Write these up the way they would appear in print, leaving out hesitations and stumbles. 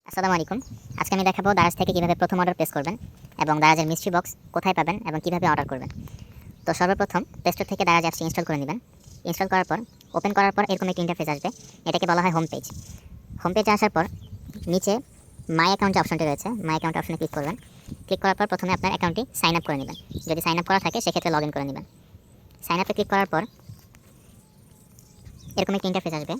আসসালামু আলাইকুম। আজকে আমি দেখাবো দারাজ থেকে কিভাবে প্রথম অর্ডার প্লেস করবেন এবং দারাজের মিস্ট্রি বক্স কোথায় পাবেন এবং কিভাবে অর্ডার করবেন। তো সর্বপ্রথম প্লে স্টোর থেকে দারাজ অ্যাপসটি ইনস্টল করে নেবেন। ইনস্টল করার পর ওপেন করার পর এরকম একটি ইন্টারফেস আসবে। এটাকে বলা হয় হোম পেজ। হোম পেজে আসার পর নিচে মাই অ্যাকাউন্ট যে অপশনটি রয়েছে, মাই অ্যাকাউন্ট অপশনে ক্লিক করবেন। ক্লিক করার পর প্রথমে আপনার অ্যাকাউন্টটি সাইন আপ করে নেবেন। যদি সাইন আপ করা থাকে সেক্ষেত্রে লগ ইন করে নেবেন। সাইন আপে ক্লিক করার পর এরকম একটি ইন্টারফেস আসবে।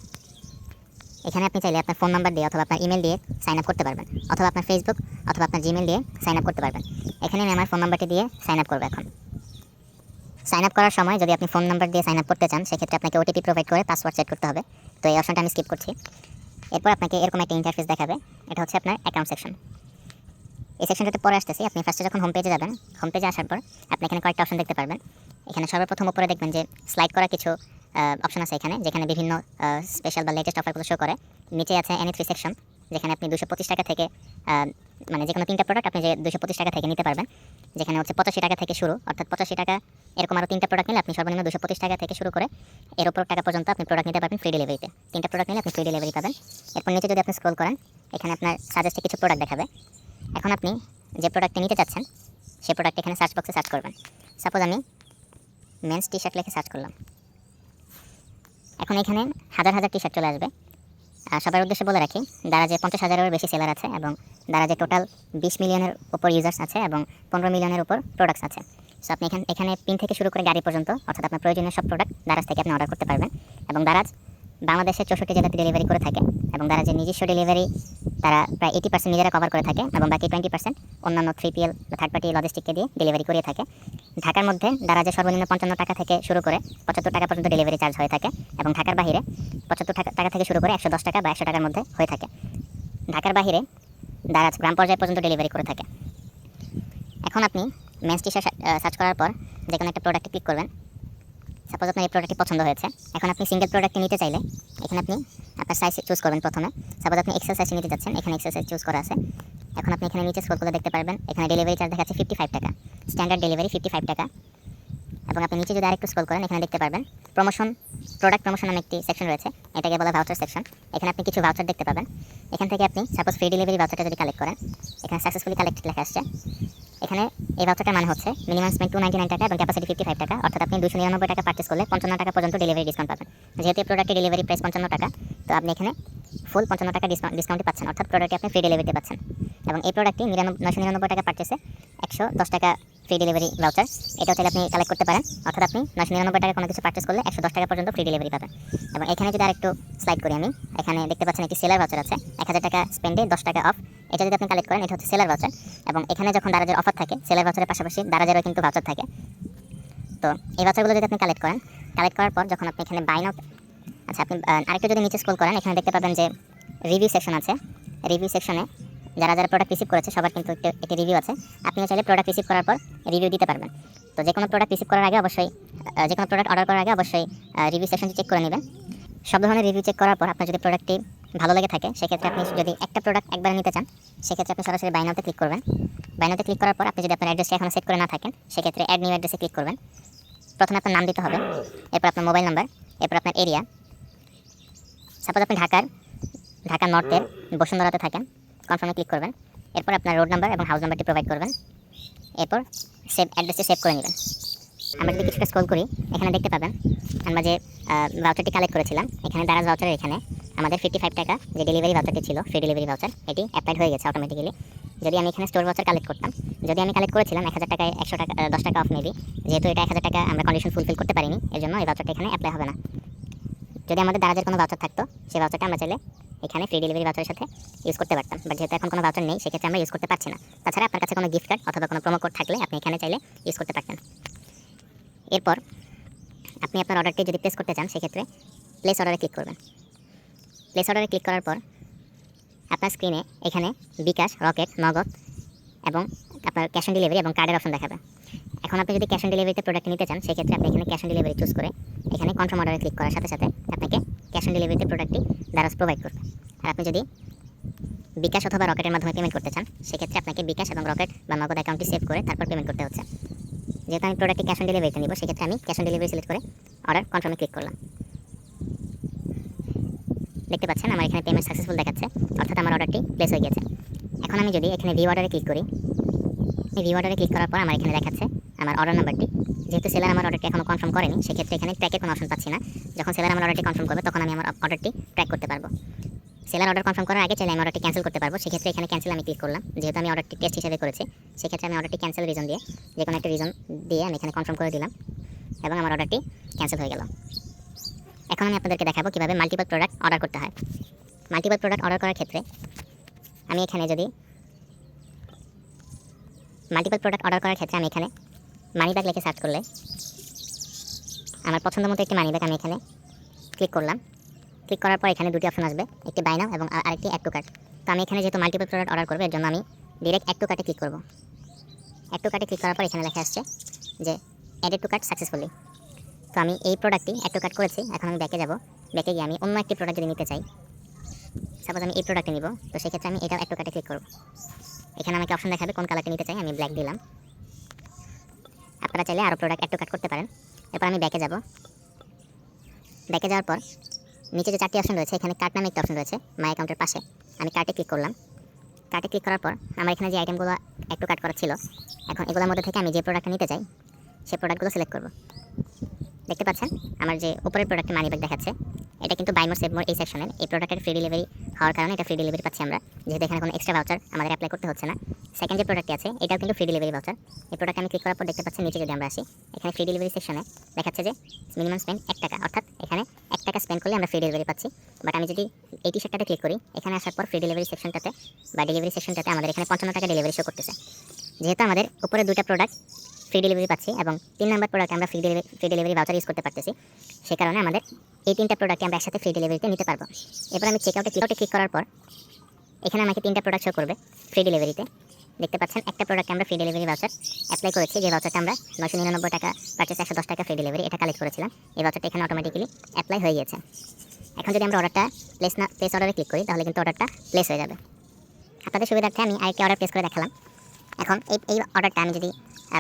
এখানে আপনি চাইলে আপনার ফোন নাম্বার দিয়ে অথবা আপনার ইমেল দিয়ে সাইন আপ করতে পারবেন, অথবা আপনার ফেসবুক অথবা আপনার জিমেল দিয়ে সাইন আপ করতে পারবেন। এখানে আমি আমার ফোন নাম্বারটি দিয়ে সাইন আপ করবো। এখন সাইন আপ করার সময় যদি আপনি ফোন নাম্বার দিয়ে সাইন আপ করতে চান সেক্ষেত্রে আপনাকে ওটিপি প্রোভাইড করে পাসওয়ার্ড সেট করতে হবে। তো এই অপশনটা আমি স্কিপ করছি। এরপর আপনাকে এরকম একটা ইন্টারফেস দেখাবে। এটা হচ্ছে আপনার অ্যাকাউন্ট সেকশন। এই সেকশনটাতে পরে আসতেছি। আপনি ফার্স্টে যখন হোম পেজে যাবেন, হোম পেজে আসার পর আপনি এখানে কয়েকটা অপশন দেখতে পারবেন। এখানে সর্বপ্রথম উপরে দেখবেন যে স্লাইড করা কিছু অপশন আছে এখানে, যেখানে বিভিন্ন স্পেশাল বা লেটেস্ট অফারগুলো শো করে। নিচে আছে এনি থ্রি সেকশন, যেখানে আপনি 225 টাকা থেকে মানে যে কোনো তিনটা প্রোডাক্ট আপনি যে 225 টাকা থেকে নিতে পারবেন। যেখানে হচ্ছে 85 টাকা থেকে শুরু, অর্থাৎ 85 টাকা এরকম আরও তিনটা প্রোডাক্ট নিলে আপনি সর্বনিম্ন 225 টাকা থেকে শুরু করে এর উপর টাকা পর্যন্ত আপনি প্রোডাক্ট নিতে পারবেন ফ্রি ডেলিভারিতে। তিনটা প্রোডাক্ট নিলে আপনি ফ্রি ডেলিভারি পাবেন। এরপর নিচে যদি আপনি স্ক্রল করেন, এখানে আপনার সাজেস্টে কিছু প্রোডাক্ট দেখাবে। এখন আপনি যে প্রোডাক্টটি নিতে চাচ্ছেন সেই প্রোডাক্ট এখানে সার্চ বক্সে সার্চ করবেন। সাপোজ আমি মেন্স টি শার্ট লিখে সার্চ করলাম। এখন এখানে হাজার হাজার টি শার্ট চলে আসবে। সবার উদ্দেশ্যে বলে রাখি, দারাজে 50,000-এরও বেশি সেলার আছে এবং দারাজে টোটাল 20 মিলিয়নের উপর ইউজার্স আছে এবং 15 মিলিয়নের উপর প্রোডাক্টস আছে। সো আপনি এখানে পিন থেকে শুরু করে গাড়ি পর্যন্ত, অর্থাৎ আপনার প্রয়োজনীয় সব প্রোডাক্ট দারাজ থেকে আপনি অর্ডার করতে পারবেন। এবং দারাজ বাংলাদেশের 64 জেলাতে ডেলিভারি করে থাকে এবং দারাজের নিজস্ব ডেলিভারি তারা প্রায় 80% নিজেরা কভার করে থাকে এবং বাকি 20% অন্যান্য 3PL বা থার্ড পার্টি লজিস্টিককে দিয়ে ডেলিভারি করিয়ে থাকে। ঢাকার মধ্যে দারাজে সর্বনিম্ন 55 টাকা থেকে শুরু করে 75 টাকা পর্যন্ত ডেলিভারি চার্জ হয়ে থাকে এবং ঢাকার বাইরে 75 টাকা থেকে শুরু করে 110 টাকা বা 100 টাকার মধ্যে হয়ে থাকে। ঢাকার বাইরে দারাজ গ্রাম পর্যায়ে পর্যন্ত ডেলিভারি করে থাকে। এখন আপনি মেন্স টি শার্ট সার্চ করার পর যে কোনো একটা প্রোডাক্টে ক্লিক করবেন। সাপোজ আপনার এই প্রোডাক্টটি পছন্দ হয়েছে। এখন আপনি সিঙ্গেল প্রোডাক্টটি নিতে চাইলে এখানে আপনি আপনার সাইজ চুজ করবেন। প্রথমে সাপোজ আপনি এক্সেল সাইজ নিতে যাচ্ছেন, এখানে এক্সেল সাইজ চুজ করা আছে। এখন আপনি এখানে নিচে স্ক্রল করে দেখতে পারবেন, এখানে ডেলিভারি চার্জ দেখাচ্ছে 55 টাকা, স্ট্যান্ডার্ড ডেলিভারি 55 টাকা। এবং আপনি নিচে যদি আরেকটু স্ক্রল করেন, এখানে দেখতে পারবেন প্রমোশন, প্রোডাক্ট প্রমোশন নামে একটি সেকশন রয়েছে। এটাকে বলা ভাউচার সেকশন। এখানে আপনি কিছু ভাউচার দেখতে পাবেন। এখান থেকে আপনি সাপোজ ফ্রি ডেলিভারি ভাউচারটা যদি কালেক্ট করেন, এখানে সাকসেসফুলি কালেক্ট লেখা আসছে। এখানে এই ভাউচারটার মানে হচ্ছে মিনিমাম স্পেন্ড 299 টাকা এবং ক্যাপাসিটি 55 টাকা, অর্থাৎ আপনি 299 টাকা পারচেস করলে 55 টাকা পর্যন্ত ডেলিভারি ডিসকাউন্ট পাবেন। যেহেতু এই প্রোডাক্টের ডেলিভারি প্রাইস 55 টাকা, তো আপনি এখানে ফুল 55 টাকা ডিসকাউন্টই পাচ্ছেন, অর্থাৎ প্রোডাক্টটি আপনি ফ্রি ডেলিভারিতে পাচ্ছেন। এবং এই প্রোডাক্টটি 999 টাকা পারচেসে 110 টাকা ফ্রি ডেলিভারি ভাউচার, এটাও চাইলে আপনি কালেক্ট করতে পারেন। অর্থাৎ আপনি 999 টাকা কোনো কিছু পারচেস করলে 110 টাকা পর্যন্ত ফ্রি ডেলিভারি পাবেন। এবং এখানে যদি আরেকটু স্লাইড করি আমি, এখানে দেখতে পাচ্ছেন একটি সেলার ভাউচার আছে, 1000 টাকা স্পেন্ডে 10 টাকা অফ। এটা যদি আপনি কালেক্ট করেন, এটা হচ্ছে সেলার ভাউচার। এবং এখানে যখন দারাজের অফার থাকে, সেলার ভাউচারের পাশাপাশি দারাজেরও কিন্তু ভাউচার থাকে। তো এই ভাউচারগুলো যদি আপনি কালেক্ট করেন, কালেক্ট করার পর যখন আপনি এখানে বাই নাও, আচ্ছা আপনি আরেকটু যদি নিচে স্ক্রল করেন, এখানে দেখতে পাবেন যে রিভিউ সেকশন আছে। রিভিউ সেকশনে যারা যারা প্রোডাক্ট রিসিভ করেছে সবার কিন্তু একটি রিভিউ আছে। আপনিও চাইলে প্রোডাক্ট রিসিভ করার পর রিভিউ দিতে পারবেন। তো যে কোনো প্রোডাক্ট রিসিভ করার আগে অবশ্যই, যে কোনো প্রোডাক্ট অর্ডার করার আগে অবশ্যই রিভিউ সেকশনটি চেক করে নেবেন। সব ধরনের রিভিউ চেক করার পর আপনার যদি প্রোডাক্টটি ভালো লেগে থাকে, সেক্ষেত্রে আপনি যদি একটা প্রোডাক্ট একবার নিতে চান, সেক্ষেত্রে আপনি সরাসরি বাই নাওতে ক্লিক করবেন। বাই নাওতে ক্লিক করার পর আপনি যদি আপনার অ্যাড্রেসটি এখনও সেট করে না থাকেন, সেক্ষেত্রে অ্যাড নিউ অ্যাড্রেসে ক্লিক করবেন। প্রথমে আপনার নাম দিতে হবে, এরপর আপনার মোবাইল নাম্বার, এরপর আপনার এরিয়া। সাপোজ আপনি ঢাকা নর্থের বসুন্ধরাতে থাকেন, কনফার্মে ক্লিক করবেন। এরপর আপনার রোড নাম্বার এবং হাউস নাম্বারটি প্রোভাইড করবেন। এরপর সেভ অ্যাড্রেসটি সেভ করে নেবেন। আমরা যদি কিছুটা স্ক্রল করি, এখানে দেখতে পাবেন আমরা যে ভাউচারটি কালেক্ট করেছিলাম, এখানে দারাজ ভাউচারের এখানে আমাদের 55 টাকা যে ডেলিভারি ভাউচারটি ছিল, ফ্রি ডেলিভারি ভাউচার, এটি অ্যাপ্লাইড হয়ে গেছে অটোমেটিক্যালি। যদি আমি এখানে স্টোর ভাউচার কালেক্ট করতাম, যদি আমি কালেক্ট করেছিলাম 1000 টাকায় 100 টাকা 10 টাকা অফ মেবি, যেহেতু এটা 1000 টাকা আমরা কন্ডিশন ফুলফিল করতে পারিনি, এর জন্য এই ভাউচারটা এখানে অ্যাপ্লাই হবে না। যদি আমাদের দারাজের কোনো ভাউচার থাকতো, সেই ভাউচারটা আমরা চাইলে এখানে ফ্রি ডেলিভারি ভাউচারের সাথে ইউজ করতে পারতাম। বাট যেহেতু এখন কোনো ভাউচার নেই, সেক্ষেত্রে আমরা ইউজ করতে পারছি না। তাছাড়া আপনার কাছে কোনো গিফট কার্ড অথবা কোনো প্রোমো কোড থাকলে আপনি এখানে চাইলে ইউজ করতে পারতেন। এরপর আপনি আপনার অর্ডারটি যদি প্লেস করতে চান, সেক্ষেত্রে প্লেস অর্ডারে ক্লিক করবেন। প্লেস অর্ডারে ক্লিক করার পর আপনার স্ক্রিনে এখানে বিকাশ, রকেট, নগদ এবং আপনার ক্যাশ অন ডেলিভারি এবং কার্ডের অপশন দেখাবে। এখন আপনি যদি ক্যাশ অন ডেলিভারিতে প্রোডাক্ট নিতে চান, সেক্ষেত্রে আপনি এখানে ক্যাশ অন ডেলিভারি চুজ করে এখানে কনফার্ম অর্ডারে ক্লিক করার সাথে সাথে আপনাকে ক্যাশ অন ডেলিভারিতে প্রোডাক্টটি দারাজ প্রোভাইড করবে। আর আপনি যদি বিকাশ অথবা রকেটের মাধ্যমে পেমেন্ট করতে চান, সেক্ষেত্রে আপনাকে বিকাশ এবং রকেট বা নগদ অ্যাকাউন্টটি সেভ করে তারপর পেমেন্ট করতে হচ্ছে। যেহেতু আমি প্রোডাক্টটি ক্যাশ অন ডেলিভারিতে নিব, সেক্ষেত্রে আমি ক্যাশ অন ডেলিভারি সিলেক্ট করে অর্ডার কনফার্মে ক্লিক করলাম। দেখতে পাচ্ছেন আমার এখানে পেমেন্ট সাকসেসফুল দেখাচ্ছে, অর্থাৎ আমার অর্ডারটি প্লেস হয়ে গেছে। এখন আমি যদি এখানে ভিউ অর্ডারে ক্লিক করি, এই ভিউ অর্ডারে ক্লিক করার পর আমার এখানে দেখাচ্ছে আমার অর্ডার নাম্বারটি। যেহেতু সেলার আমার অর্ডারটি এখনো কনফার্ম করেনি, সেক্ষেত্রে এখানে ট্র্যাকের কোনো অপশন পাচ্ছি না। যখন সেলার আমার অর্ডারটি কনফার্ম করবে তখন আমি আমার অর্ডারটি ট্র্যাক করতে পারবো। সেলার অর্ডার কনফার্ম করার আগে চাইলে আমি অর্ডারটি ক্যান্সেল করতে পারবো। সেক্ষেত্রে এখানে ক্যান্সেল আমি ক্লিক করলাম। যেহেতু আমি অর্ডারটি টেস্ট হিসেবে করেছি, সেক্ষেত্রে আমি অর্ডারটি ক্যান্সেল রিজন দিয়ে, যে কোনো একটা রিজন দিয়ে আমি এখানে কনফার্ম করে দিলাম এবং আমার অর্ডারটি ক্যান্সেল হয়ে গেল। এখন আমি আপনাদেরকে দেখাবো কীভাবে মাল্টিপল প্রোডাক্ট অর্ডার করতে হয়। মাল্টিপল প্রোডাক্ট অর্ডার করার ক্ষেত্রে আমি এখানে যদি মাল্টিপল প্রোডাক্ট অর্ডার করার ক্ষেত্রে আমি এখানে মানি ব্যাগ লিখে সার্চ করলে আমার পছন্দ মতো একটি মানি ব্যাগ আমি এখানে ক্লিক করলাম। ক্লিক করার পর এখানে দুটি অপশন আসবে, একটি বাই নাও এবং আরেকটি অ্যাড টু কার্ট। তো আমি এখানে যেহেতু মাল্টিপল প্রোডাক্ট অর্ডার করবো, এর জন্য আমি ডিরেক্ট অ্যাড টু কার্টে ক্লিক করবো। অ্যাড টু কার্টে ক্লিক করার পর এখানে লেখা আসছে যে অ্যাডেড টু কার্ট সাকসেসফুলি। তো আমি এই প্রোডাক্টটি অ্যাড টু কার্ট করেছি। এখন আমি ব্যাকে যাব, ব্যাকে গিয়ে আমি অন্য একটি প্রোডাক্ট যদি নিতে চাই, সাপোজ আমি এই প্রোডাক্টটি নিব, তো সেক্ষেত্রে আমি এটাও অ্যাড টু কার্টে ক্লিক করব। এখানে আমাকে অপশন দেখাবে কোন কালারটি নিতে চাই, আমি ব্ল্যাক দিলাম। আপনারা চাইলে আরও প্রোডাক্ট অ্যাড টু কার্ট করতে পারেন। এরপর আমি ব্যাকে যাব, ব্যাকে যাওয়ার পর নিচে যে 4টি অপশন রয়েছে, এখানে কার্ট নামে একটা অপশন রয়েছে মাই অ্যাকাউন্টের পাশে। আমি কার্টে ক্লিক করলাম। কার্টে ক্লিক করার পর আমার এখানে যে আইটেমগুলো অ্যাড টু কার্ট করা ছিল, এখন এগুলোর মধ্যে থেকে আমি যে প্রোডাক্টটা নিতে চাই সেই প্রোডাক্টগুলো সিলেক্ট করব। দেখতে পাচ্ছেন আমার যে উপরের প্রোডাক্টে মানি ব্যাগ দেখাচ্ছে, এটা কিন্তু বাই মোর সেভ মোর এই সেকশনের। এই প্রোডাক্টের ফ্রি ডেলিভারি হওয়ার কারণে এটা ফ্রি ডেলিভারি পাচ্ছি আমরা, যেহেতু এখানে কোনো এক্সট্রা ভাউচার আমাদের অ্যাপ্লাই করতে হচ্ছে না। সেকেন্ড যে প্রোডাক্টটি আছে, এটাও কিন্তু ফ্রি ডেলিভারি ভাউচার। এই প্রোডাক্ট আমি ক্লিক করার পর দেখতে পাচ্ছেন নিচে যদি আমরা আসি, এখানে ফ্রি ডেলিভারি সেকশনে দেখাচ্ছে যে মিনিমাম স্পেন্ড 1 টাকা, অর্থাৎ এখানে 1 টাকা স্পেন্ড করলে আমরা ফ্রি ডেলিভারি পাচ্ছি। বাট আমি যদি এই টি শার্টটাতে ক্লিক করি, এখানে আসার পর ফ্রি ডেলিভারি সেকশনটাতে বা ডেলিভারি সেকশনটাতে আমাদের এখানে 55 টাকা ডেলিভারি শো করতেছে। যেহেতু আমাদের উপরে 2টা প্রোডাক্ট ফ্রি ডেলিভারি পাচ্ছি এবং 3 নম্বর প্রোডাক্ট আমরা ফ্রি ডেলিভারি ভাউচার ইউজ করতে পারতেছি, সে কারণে আমাদের এই 3টা প্রোডাক্ট আমরা একসাথে ফ্রি ডেলিভারিতে নিতে পারবো। এরপর আমি চেকআউটে ক্লিক করার পর এখানে আমাকে 3টা প্রোডাক্ট শো করবে ফ্রি ডেলিভারিতে। দেখতে পাচ্ছেন একটা প্রোডাক্টে আমরা ফ্রি ডেলিভারি ভাউচার অ্যাপ্লাই করেছি, যে ভাউচারটা আমরা 999 টাকা পারচেস 110 টাকা ফ্রি ডেলিভারি এটা কালেক্ট করেছিলাম। এই ভাউচারটা এখানে অটোমেটিক্যালি অ্যাপ্লাই হয়ে গিয়েছে। এখন যদি আমরা অর্ডারটা প্লেস অর্ডারে ক্লিক করি, তাহলে কিন্তু অর্ডারটা প্লেস হয়ে যাবে। আপনাদের সুবিধার্থে আমি আরেকটি অর্ডার প্লেস করে দেখালাম। এখন এই অর্ডারটা আমি যদি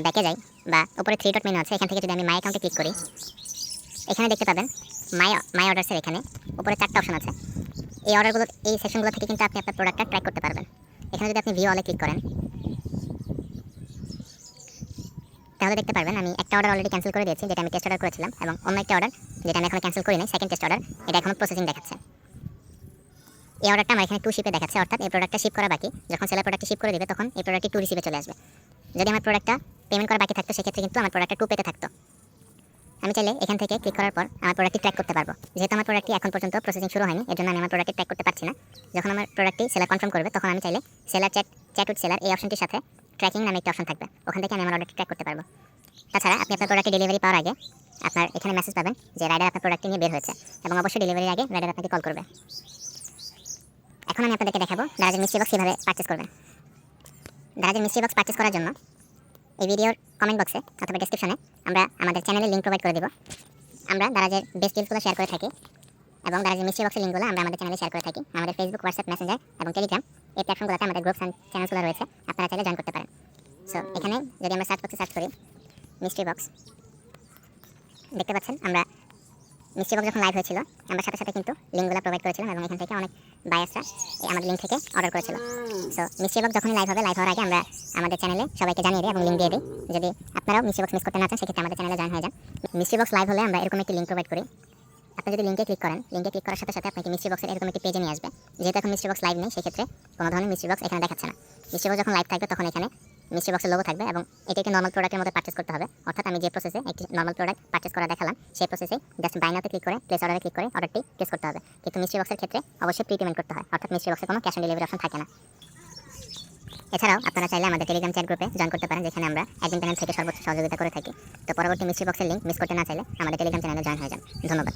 ব্যাকে যাই বা উপরে 3 ডট মেনু আছে, এখান থেকে যদি আমি মাই অ্যাকাউন্টে ক্লিক করি, এখানে দেখতে পাবেন মাই অর্ডারসের এখানে উপরে 4টা অপশন আছে। এই অর্ডারগুলো, এই সেকশনগুলো থেকে কিন্তু আপনি আপনার প্রোডাক্টটা ট্র্যাক করতে পারবেন। এখানে যদি আপনি ভিউ অলে ক্লিক করেন, তাহলে দেখতে পারবেন আমি একটা অর্ডার অলরেডি ক্যান্সেল করে দিয়েছি, যেটা আমি টেস্ট অর্ডার করেছিলাম, এবং অন্য একটা অর্ডার যেটা আমি এখনো ক্যান্সেল করি নাই, সেকেন্ড টেস্ট অর্ডার, এটা এখনো প্রসেসিং দেখাচ্ছে। এই অর্ডারটা আমার এখানে টু শিপে দেখাচ্ছে, অর্থাৎ এই প্রোডাক্টটা শিপ করা বাকি। যখন সেলার প্রোডাক্টটি শিপ করে দেবে, তখন এই প্রোডাক্টটি টু রিসিভে চলে আসবে। যদি আমার প্রোডাক্টটা পেমেন্ট করা বাকি থাকতো, সেক্ষেত্রে কিন্তু আমার প্রোডাক্টটা টু পেতে থাকতো। আমি চাইলে এখান থেকে ক্লিক করার পর আমার প্রোডাক্টটি ট্র্যাক করতে পারবো। যেহেতু আমার প্রোডাক্টটি এখন পর্যন্ত প্রসেসিং শুরু হয়নি, এর জন্য আমি আমার প্রোডাক্টটি ট্র্যাক করতে পারছি না। যখন আমার প্রোডাক্টটি সেলার কনফার্ম করবে, তখন আমি চাইলে সেলার চ্যাট উইথ সেলার এই অপশনটির সাথে ট্র্যাকিং নামে একটা অপশন থাকবে, ওখান থেকে আমি আমার অর্ডারটি ট্র্যাক করতে পারবো। তাছাড়া আপনি আপনার প্রোডাক্টে ডেলিভারি পাওয়ার আগে আপনার এখানে মেসেজ পাবেন যে রাইডার আপনার প্রোডাক্টটি নিয়ে বের হয়েছে, এবং অবশ্যই ডেলিভারির আগে রাইডার আপনাকে কল করবে। এখন আমি আপনাদেরকে দেখাবো দারাজের মিস্ট্রি বক্স কীভাবে পারচেস করবেন। দারাজের মিস্ট্রি বক্স পারচেস করার জন্য এই ভিডিওর কমেন্ট বক্সে অথবা ডেসক্রিপশনে আমরা আমাদের চ্যানেলের লিঙ্ক প্রোভাইড করে দেবো। আমরা দারাজের বেস্ট ডিলসগুলো শেয়ার করে থাকি, এবং দারাজের মিস্ট্রি বক্সের লিঙ্কগুলো আমরা আমাদের চ্যানেলে শেয়ার করে থাকি। আমাদের ফেসবুক, হোয়াটসঅ্যাপ, মেসেঞ্জার এবং টেলিগ্রাম এই প্ল্যাটফর্মগুলোতে আমাদের গ্রুপস অ্যান্ড চ্যানেলগুলো রয়েছে, আপনারা চাইলে জয়েন করতে পারেন। সো এখানে যদি আমরা সার্চ বক্সে সার্চ করি মিস্ট্রি বক্স, দেখতে পাচ্ছেন আমরা মিস্ট্রি বক্স যখন লাইভ হয়েছিল, আমরা সাথে সাথে কিন্তু লিঙ্কগুলো প্রোভাইড করেছিলাম, এবং এখান থেকে অনেক বায়ার্সরা আমাদের লিঙ্ক থেকে অর্ডার করেছিল। সো মিস্ট্রি বক্স যখনই লাইভ হবে, লাইভ হওয়ার আগে আমরা আমাদের চ্যানেলে সবাইকে জানিয়ে দিই এবং লিঙ্ক দিয়ে দিই। যদি আপনারাও মিস্ট্রি বক্স মিস করতে না চান, সেক্ষেত্রে আমাদের চ্যানেলে জয়েন হয়ে যান। মিস্ট্রি বক্স লাইভ হলে আমরা এরকম একটি লিঙ্ক প্রোভাইড করি। আপনি যদি লিঙ্কে ক্লিক করেন, লিঙ্কে ক্লিক করার সাথে সাথে আপনাকে মিস্ট্রি বক্সের এরকম একটি পেজে নিয়ে আসবে। যেহেতু এখন মিস্ট্রি বক্স লাইভ নেই, সেক্ষেত্রে কোনো ধরনের মিস্ট্রি বক্স এখানে দেখাচ্ছে না। মিস্ট্রি বক্স যখন লাইভ থাকবে, তখন এখানে মিস্ট্রি বক্সের লোগো থাকবে, এবং এটাকে নর্মাল প্রোডাক্টের মধ্যে পারচেস করতে হবে। অর্থাৎ আমি যে প্রসেসে একটি নর্মাল প্রোডাক্ট পারচেস করা দেখালাম, সেই প্রসেসে জাস্ট বাই নাওতে ক্লিক করে প্লেস অর্ডারে ক্লিক করে অর্ডারটি প্লেস করতে হবে। কিন্তু মিস্ট্রি বক্সের ক্ষেত্রে অবশ্যই প্রি পেমেন্ট করতে হয়, অর্থাৎ মিস্ট্রি বক্সে কোনো ক্যাশ অন ডেলিভারি অপশন থাকে না। এছাড়াও আপনারা চাইলে আমাদের টেলিগ্রাম চ্যাট গ্রুপে জয়েন করতে পারেন, যেখানে আমরা অ্যাডমিন প্যানেল থেকে সর্বোচ্চ সহযোগিতা করে থাকি। তো পরবর্তী মিস্ট্রি বক্সের লিঙ্ক মিস করতে না চাইলে আমাদের টেলিগ্রাম চ্যানেলে জয়েন হয়ে যান। ধন্যবাদ।